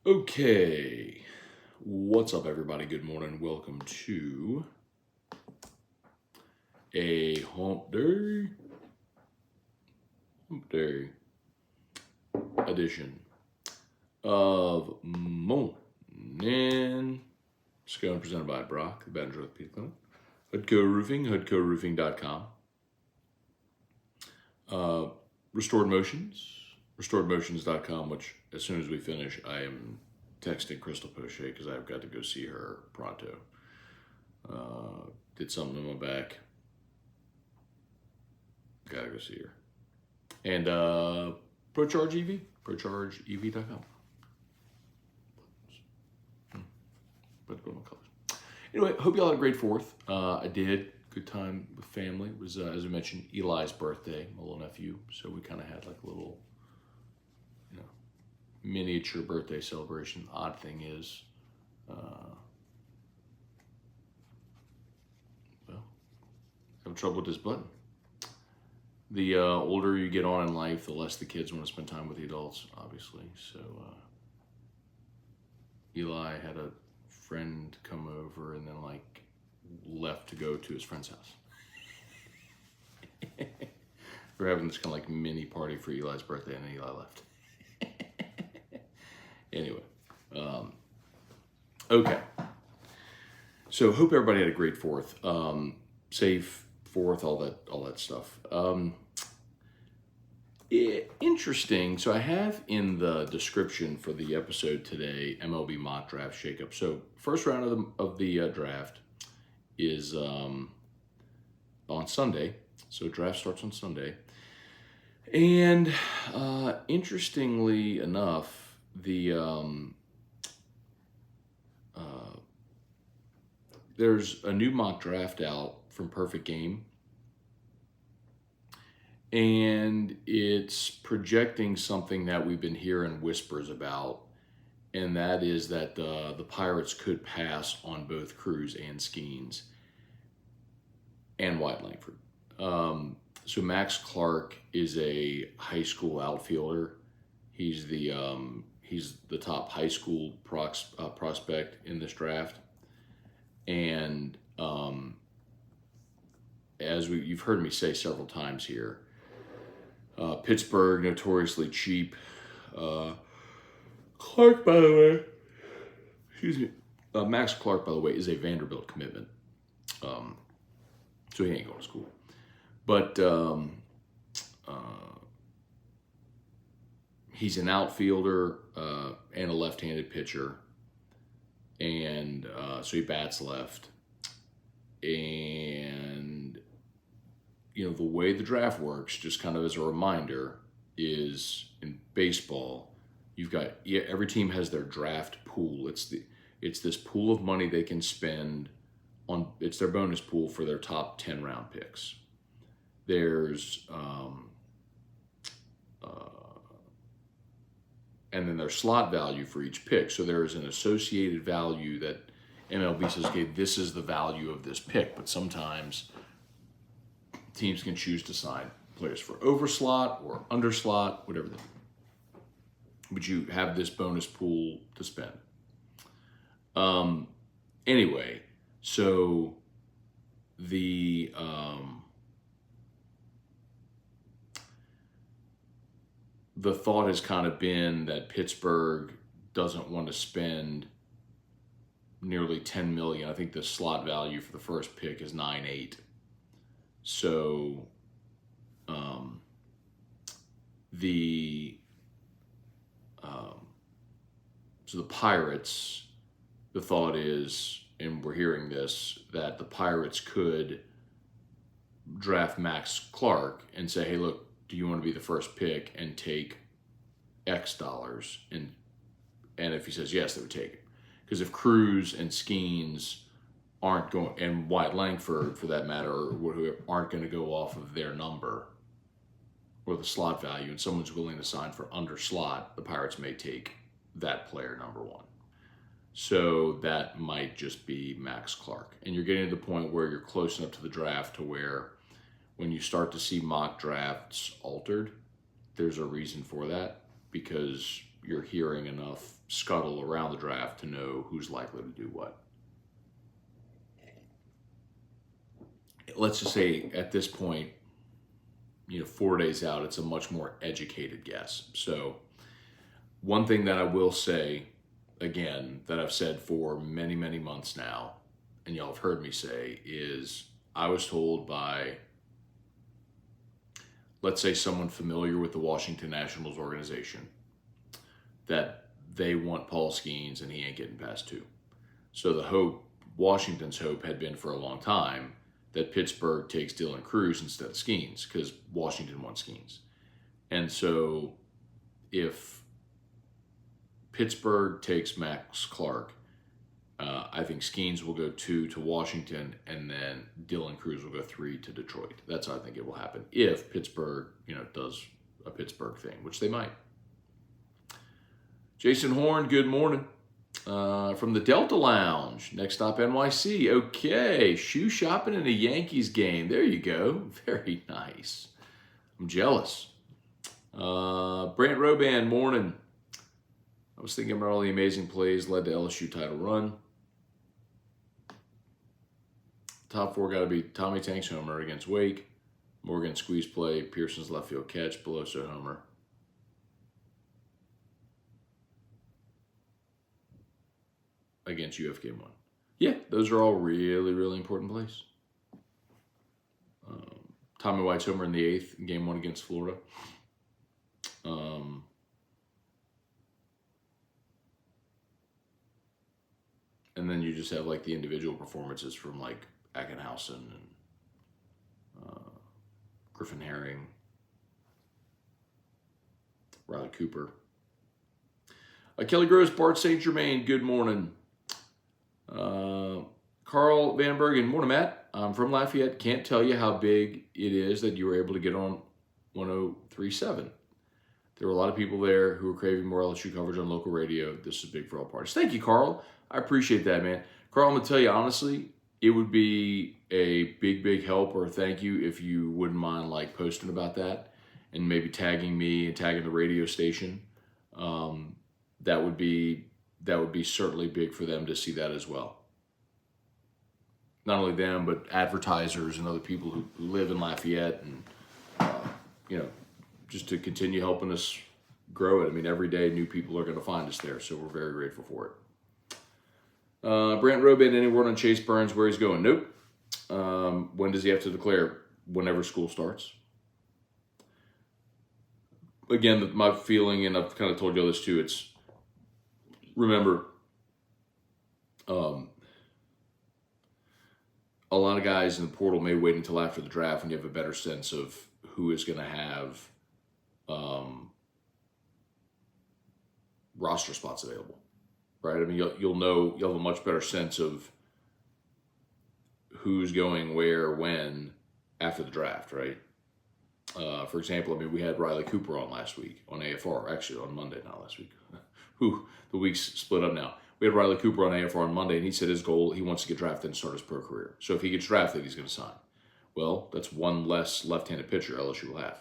Okay, what's up, everybody? Good morning. Welcome to a hump day edition of Morning Scone, presented by Brock, the Bad North Pete Clinic, Hoodco Roofing, hoodcoroofing.com, restoredmotions.com, which as soon as we finish, I am texting Crystal Poche because I've got to go see her pronto. Did something in my back. Gotta go see her. And ProCharge EV, ProChargeEV.com. But go on colors. Anyway, hope y'all had a great 4th. I did. Good time with family. It was, as I mentioned, Eli's birthday, my little nephew. So we kind of had like a little, miniature birthday celebration. The odd thing is, having trouble with this button. The older you get on in life, the less the kids want to spend time with the adults, obviously. So Eli had a friend come over and then left to go to his friend's house. We're having this kind of like mini party for Eli's birthday, and then Eli left. Anyway, okay. So hope everybody had a great 4th, safe 4th, all that stuff. Interesting. So I have in the description for the episode today, MLB mock draft shakeup. So first round of the draft is on Sunday. So draft starts on Sunday. And interestingly enough, there's a new mock draft out from Perfect Game, and it's projecting something that we've been hearing whispers about, and that is that the Pirates could pass on both Cruz and Skeens and Wyatt Langford. So Max Clark is a high school outfielder. He's the top high school prospect in this draft, and as you've heard me say several times here, Pittsburgh notoriously cheap. Clark, by the way, Max Clark, by the way, is a Vanderbilt commitment, so he ain't going to school, but he's an outfielder and a left-handed pitcher, and so he bats left. And the way the draft works, just kind of as a reminder, is in baseball, you've got every team has their draft pool. It's this pool of money they can spend on. It's their bonus pool for their top 10 round picks. There's and then there's slot value for each pick. So there is an associated value that MLB says, okay, this is the value of this pick. But sometimes teams can choose to sign players for over slot or under slot, whatever they do. But you have this bonus pool to spend. Anyway, so the thought has kind of been that Pittsburgh doesn't want to spend nearly $10 million. I think the slot value for the first pick is 9.8. So the Pirates, the thought is, and we're hearing this, that the Pirates could draft Max Clark and say, hey, look, do you want to be the first pick and take X dollars? And if he says yes, they would take it. Because if Cruz and Skeens aren't going, and Wyatt Langford for that matter, or whoever, aren't going to go off of their number or the slot value, and someone's willing to sign for under slot, the Pirates may take that player number 1. So that might just be Max Clark. And you're getting to the point where you're close enough to the draft to where when you start to see mock drafts altered, there's a reason for that, because you're hearing enough scuttle around the draft to know who's likely to do what. Let's just say at this point, 4 days out, it's a much more educated guess. So one thing that I will say, again, that I've said for many, many months now, and y'all have heard me say, is I was told by, let's say, someone familiar with the Washington Nationals organization, that they want Paul Skeens and he ain't getting past 2. So the hope, Washington's hope, had been for a long time that Pittsburgh takes Dylan Cruz instead of Skeens, because Washington wants Skeens. And so if Pittsburgh takes Max Clark, I think Skeens will go 2 to Washington, and then Dylan Cruz will go 3 to Detroit. That's how I think it will happen if Pittsburgh, does a Pittsburgh thing, which they might. Jason Horn, good morning. From the Delta Lounge, next stop NYC. Okay, shoe shopping in a Yankees game. There you go. Very nice. I'm jealous. Brant Roban, morning. I was thinking about all the amazing plays led to LSU title run. Top 4 got to be Tommy Tank's homer against Wake, Morgan squeeze play, Pearson's left field catch, Beloso homer. Against UF game 1. Yeah, those are all really, really important plays. Tommy White's homer in the 8th, game 1 against Florida. And then you just have like the individual performances from like Ackenhausen and Griffin Herring, Riley Cooper. Kelly Gross, Bart St. Germain, good morning. Carl Van Bergen, morning, Matt. I'm from Lafayette. Can't tell you how big it is that you were able to get on 103.7. There were a lot of people there who were craving more LSU coverage on local radio. This is big for all parties. Thank you, Carl. I appreciate that, man. Carl, I'm going to tell you honestly, it would be a big, big help or a thank you if you wouldn't mind like posting about that and maybe tagging me and tagging the radio station. That would be certainly big for them to see that as well. Not only them, but advertisers and other people who live in Lafayette and, just to continue helping us grow it. I mean, every day new people are going to find us there, so we're very grateful for it. Brant Robin, any word on Chase Burns, where he's going? Nope. When does he have to declare? Whenever school starts. Again, my feeling, and I've kind of told you all this too, it's, remember, a lot of guys in the portal may wait until after the draft when you have a better sense of who is going to have roster spots available, right? I mean, you'll have a much better sense of who's going where, when, after the draft, right? For example, I mean, we had Riley Cooper on last week on AFR, actually on Monday, not last week. The week's split up now. We had Riley Cooper on AFR on Monday, and he said his goal, he wants to get drafted and start his pro career. So if he gets drafted, he's going to sign. Well, that's one less left-handed pitcher LSU will have.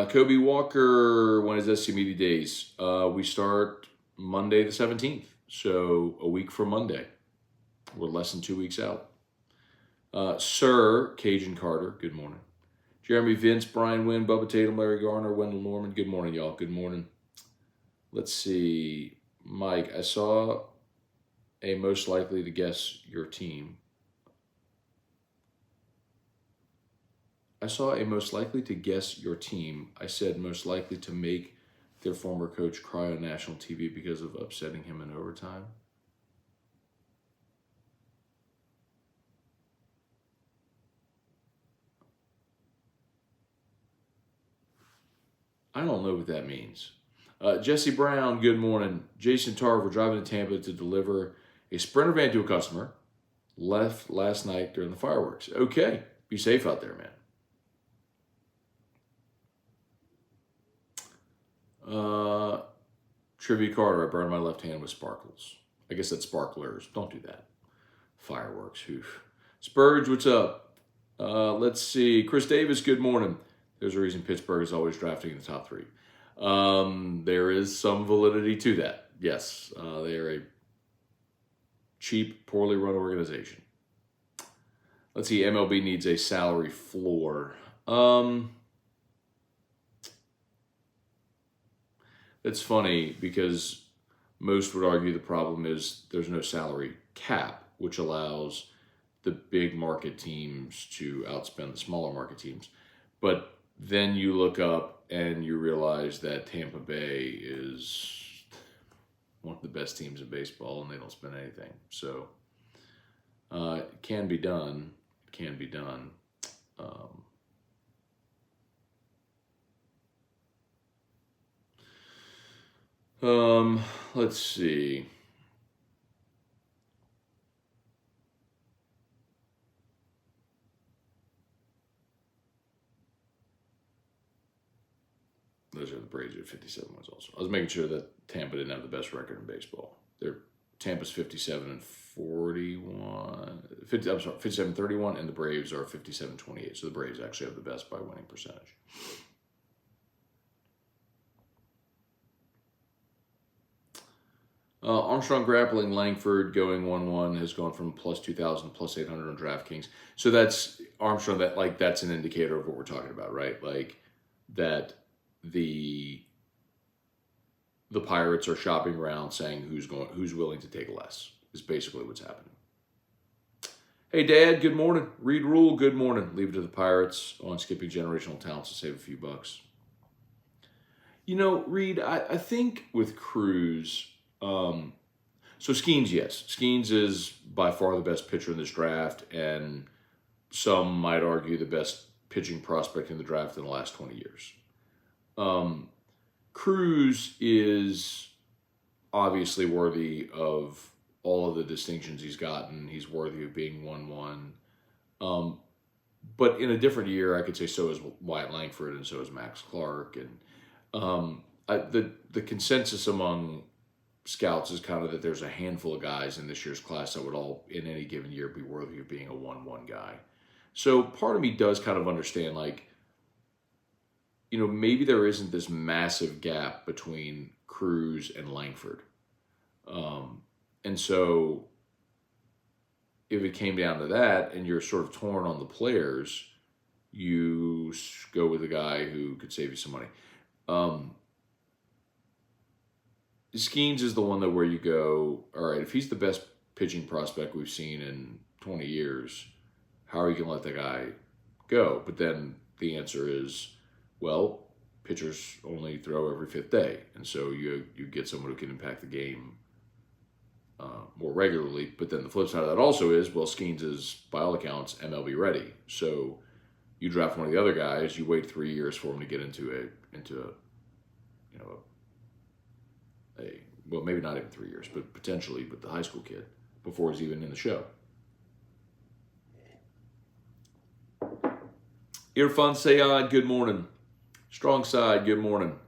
Kobe Walker, when is SC Media Days? We start Monday the 17th, so a week from Monday. We're less than 2 weeks out. Sir Cajun Carter, good morning. Jeremy Vince, Brian Wynn, Bubba Tatum, Larry Garner, Wendell Norman, good morning, y'all. Good morning. Let's see. Mike, I saw a most likely to guess your team. I saw a most likely to guess your team. I said most likely to make their former coach cry on national TV because of upsetting him in overtime. I don't know what that means. Jesse Brown, good morning. Jason Tarver driving to Tampa to deliver a Sprinter van to a customer. Left last night during the fireworks. Okay, be safe out there, man. Trivia Carter, I burned my left hand with sparkles. I guess that's sparklers. Don't do that. Fireworks. Oof. Spurge, what's up? Let's see. Chris Davis, good morning. There's a reason Pittsburgh is always drafting in the top 3. There is some validity to that. Yes, they are a cheap, poorly run organization. Let's see, MLB needs a salary floor. It's funny because most would argue the problem is there's no salary cap, which allows the big market teams to outspend the smaller market teams. But then you look up and you realize that Tampa Bay is one of the best teams in baseball and they don't spend anything. So it can be done. It can be done. Let's see. Those are the Braves at 57 wins also. I was making sure that Tampa didn't have the best record in baseball. Tampa's 57-41. 57-31, and the Braves are 57-28. So the Braves actually have the best by winning percentage. Armstrong grappling Langford going 1-1 has gone from plus 2,000 plus 800 on DraftKings. So that's Armstrong. That's an indicator of what we're talking about, right? Like that the Pirates are shopping around saying who's willing to take less is basically what's happening. Hey, Dad, good morning. Reed Rule, good morning. Leave it to the Pirates on skipping generational talents to save a few bucks. You know, Reed, I think with Cruz, so Skeens, yes. Skeens is by far the best pitcher in this draft, and some might argue the best pitching prospect in the draft in the last 20 years. Cruz is obviously worthy of all of the distinctions he's gotten. He's worthy of being 1-1. But in a different year, I could say so is Wyatt Langford and so is Max Clark. And the consensus among scouts is kind of that there's a handful of guys in this year's class that would all, in any given year, be worthy of being a 1-1 guy. So part of me does kind of understand, like, you know, maybe there isn't this massive gap between Cruz and Langford. And so if it came down to that and you're sort of torn on the players, you go with a guy who could save you some money. Skeens is the one that where you go, all right, if he's the best pitching prospect we've seen in 20 years, how are you going to let that guy go? But then the answer is, well, pitchers only throw every fifth day. And so you get someone who can impact the game more regularly. But then the flip side of that also is, well, Skeens is, by all accounts, MLB ready. So you draft one of the other guys, you wait 3 years for him to get into well, maybe not even 3 years, but potentially with the high school kid before he's even in the show. Irfan Sayad, good morning. Strong Side, good morning.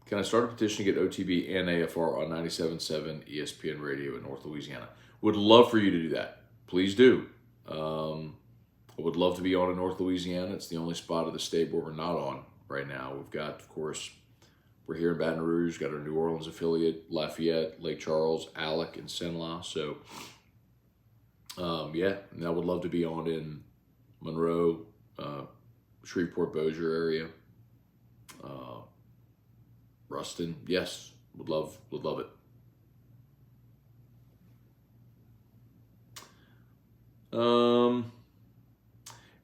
Can I start a petition to get OTB and AFR on 97.7 ESPN Radio in North Louisiana? Would love for you to do that. Please do. I would love to be on in North Louisiana. It's the only spot of the state where we're not on right now. We've got, of course, we're here in Baton Rouge, got our New Orleans affiliate, Lafayette, Lake Charles, Alec, and Cenla. So, yeah, and I would love to be on in Monroe, Shreveport, Bossier area, Ruston. Yes, would love it.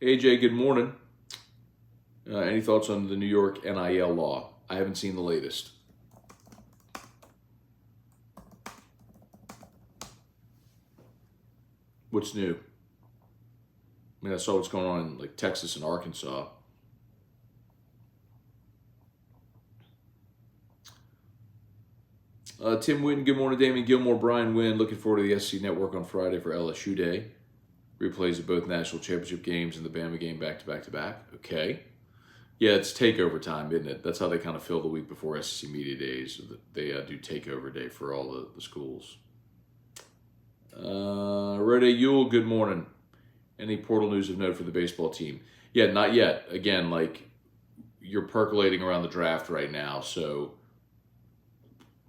AJ, good morning. Any thoughts on the New York NIL law? I haven't seen the latest. What's new? I mean, I saw what's going on in like Texas and Arkansas. Tim Witten, good morning. Damon Gilmore, Brian Wynn. Looking forward to the SC Network on Friday for LSU Day. Replays of both national championship games and the Bama game back to back. Okay. Yeah, it's takeover time, isn't it? That's how they kind of fill the week before SEC Media Days. They do takeover day for all the schools. Rede Yule, good morning. Any portal news of note for the baseball team? Yeah, not yet. Again, like, you're percolating around the draft right now, so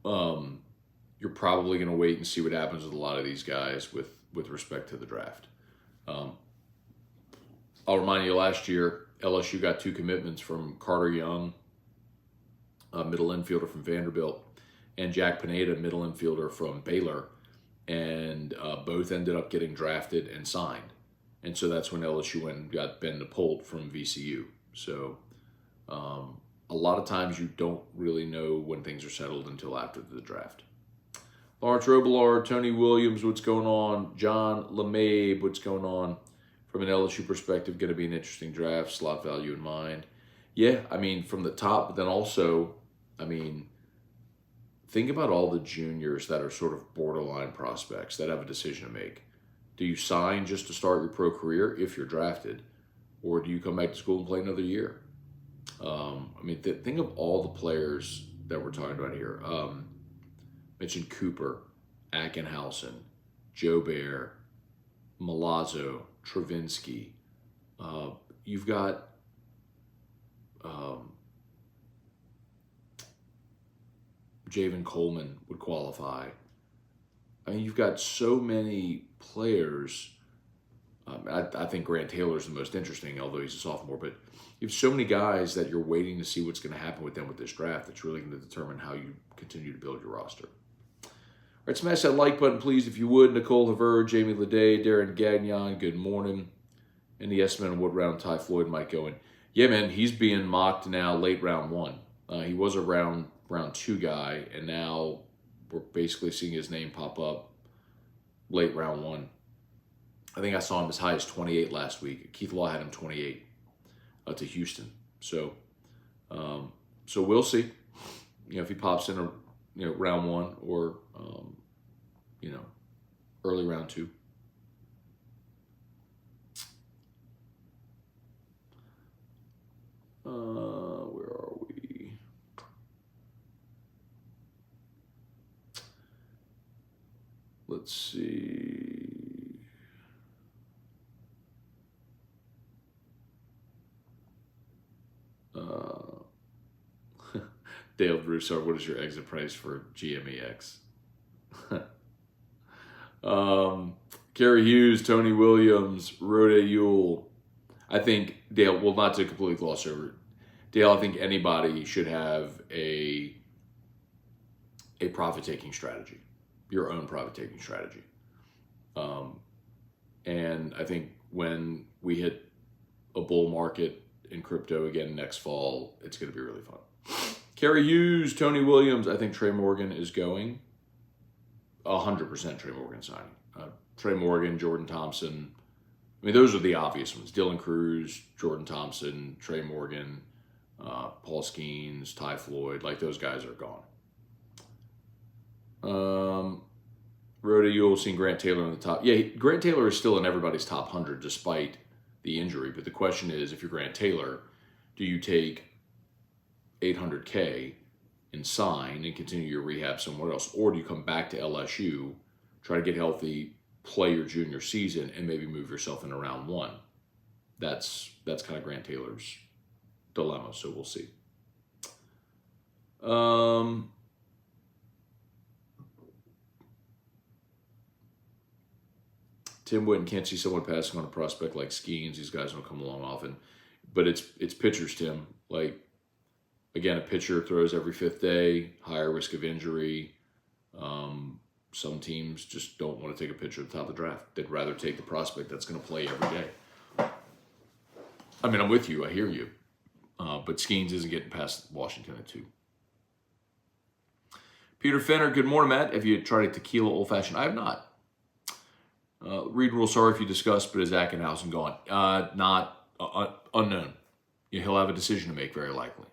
you're probably going to wait and see what happens with a lot of these guys with respect to the draft. I'll remind you, last year LSU got 2 commitments from Carter Young, a middle infielder from Vanderbilt, and Jack Pineda, middle infielder from Baylor, and both ended up getting drafted and signed. And so that's when LSU went and got Ben DePolt from VCU. So a lot of times you don't really know when things are settled until after the draft. Lawrence Robillard, Tony Williams, what's going on? John LeMabe, what's going on? From an LSU perspective, going to be an interesting draft, slot value in mind. Yeah, I mean, from the top, but then also, I mean, think about all the juniors that are sort of borderline prospects that have a decision to make. Do you sign just to start your pro career if you're drafted, or do you come back to school and play another year? I mean, think of all the players that we're talking about here. Mentioned Cooper, Ackenhausen, Joe Bear, Milazzo, Travinsky. You've got Javen Coleman would qualify. I mean, you've got so many players. I think Grant Taylor is the most interesting, although he's a sophomore. But you have so many guys that you're waiting to see what's going to happen with them with this draft. That's really going to determine how you continue to build your roster. All right, smash that like button, please, if you would. Nicole Haver, Jamie Leday, Darren Gagnon, good morning. Any estimate on what round Ty Floyd might go in? Yeah, man, he's being mocked now late round 1. He was a round 2 guy, and now we're basically seeing his name pop up late round 1. I think I saw him as high as 28 last week. Keith Law had him 28 to Houston. So we'll see. If he pops in round 1 or early round 2. Where are we? Let's see. Dale Broussard, what is your exit price for GMEX? Gary Hughes, Tony Williams, Rode Yule. I think Dale, well, not to completely gloss over it. Dale, I think anybody should have a profit-taking strategy, your own profit-taking strategy. And I think when we hit a bull market in crypto again next fall, it's going to be really fun. Kerry Hughes, Tony Williams. I think Trey Morgan is going. 100% Trey Morgan signing. Trey Morgan, Jordan Thompson. I mean, those are the obvious ones. Dylan Cruz, Jordan Thompson, Trey Morgan, Paul Skeens, Ty Floyd. Like, those guys are gone. Rhoda, you'll see Grant Taylor in the top. Yeah, Grant Taylor is still in everybody's top 100 despite the injury. But the question is, if you're Grant Taylor, do you take $800K and sign and continue your rehab somewhere else? Or do you come back to LSU, try to get healthy, play your junior season, and maybe move yourself into round 1? That's kind of Grant Taylor's dilemma, so we'll see. Tim Witten, can't see someone passing on a prospect like Skeens. These guys don't come along often. But it's pitchers, Tim. Like, again, a pitcher throws every 5th day, higher risk of injury. Some teams just don't want to take a pitcher at the top of the draft. They'd rather take the prospect that's going to play every day. I mean, I'm with you. I hear you. But Skeens isn't getting past Washington at 2. Peter Fenner, good morning, Matt. Have you tried a tequila old-fashioned? I have not. Reed Rule, sorry if you discussed, but is Ackenhausen gone? Unknown. Yeah, he'll have a decision to make, very likely.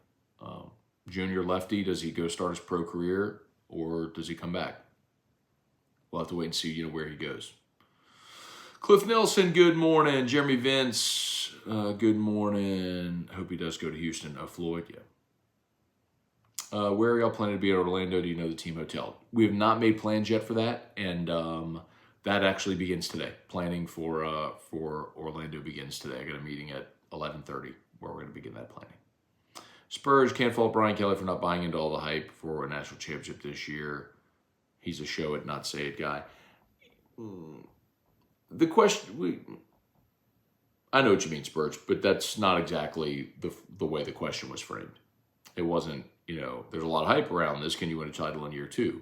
Junior lefty, does he go start his pro career, or does he come back? We'll have to wait and see, where he goes. Cliff Nelson, good morning. Jeremy Vince, good morning. I hope he does go to Houston. Floyd, yeah. Where are y'all planning to be in Orlando? Do you know the team hotel? We have not made plans yet for that, and that actually begins today. Planning for Orlando begins today. I got a meeting at 11:30 where we're going to begin that planning. Spurs can't fault Brian Kelly for not buying into all the hype for a national championship this year. He's a show it, not say it guy. The question, I know what you mean, Spurs, but that's not exactly the way the question was framed. It wasn't, there's a lot of hype around this. Can you win a title in year 2?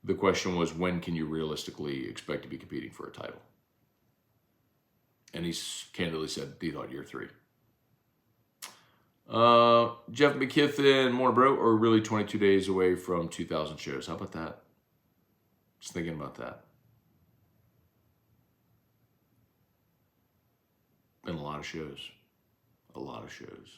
The question was, when can you realistically expect to be competing for a title? And he candidly said he thought year 3. Jeff McKithen, more bro, or really 22 days away from 2,000 shows. How about that? Just thinking about that. Been a lot of shows. A lot of shows.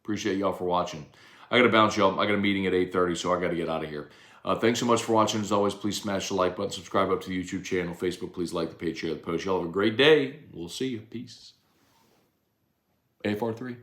Appreciate y'all for watching. I got to bounce y'all. I got a meeting at 8:30, so I got to get out of here. Thanks so much for watching. As always, please smash the like button. Subscribe up to the YouTube channel. Facebook, please like the page, share the post. Y'all have a great day. We'll see you. Peace. AFR3.